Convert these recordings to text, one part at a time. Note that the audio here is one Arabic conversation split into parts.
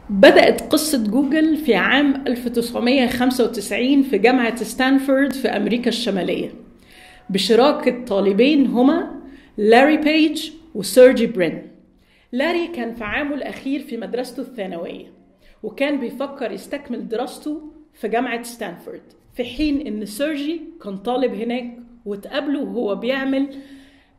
بدأت قصة جوجل في عام 1995 في جامعة ستانفورد في أمريكا الشمالية بشراكة طالبين هما لاري بيج وسيرجي برين. لاري كان في عامه الأخير في مدرسته الثانوية وكان بيفكر يستكمل دراسته في جامعة ستانفورد، في حين إن سيرجي كان طالب هناك وتقابله وهو بيعمل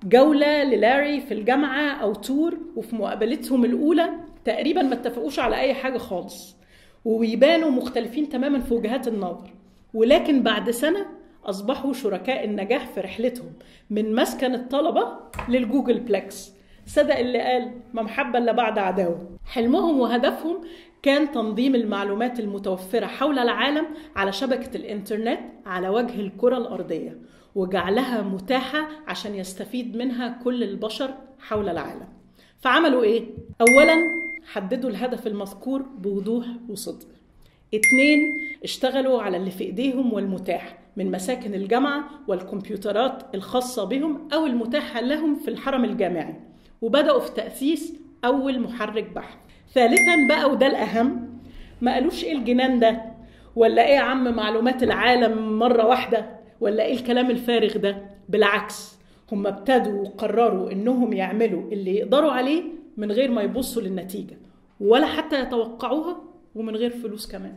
جولة للاري في الجامعة أو تور، وفي مقابلتهم الأولى تقريبا ما اتفقوش على أي حاجة خالص ويبانوا مختلفين تماما في وجهات النظر، ولكن بعد سنة أصبحوا شركاء النجاح في رحلتهم من مسكن الطلبة للجوجل بلكس. صدق اللي قال ما محبة إلا بعد عداوة. حلمهم وهدفهم كان تنظيم المعلومات المتوفرة حول العالم على شبكة الإنترنت على وجه الكرة الأرضية وجعلها متاحة عشان يستفيد منها كل البشر حول العالم. فعملوا إيه؟ أولاً حددوا الهدف المذكور بوضوح وصدق. 2 اشتغلوا على اللي في إيديهم والمتاح من مساكن الجامعة والكمبيوترات الخاصة بهم أو المتاحة لهم في الحرم الجامعي، وبدأوا في تأسيس أول محرك بحث. ثالثاً بقى وده الأهم، ما قالوش إيه الجنان ده ولا إيه يا عم معلومات العالم مرة واحدة ولا إيه الكلام الفارغ ده. بالعكس، هم ابتدوا وقرروا إنهم يعملوا اللي يقدروا عليه من غير ما يبصوا للنتيجة ولا حتى يتوقعوها ومن غير فلوس كمان.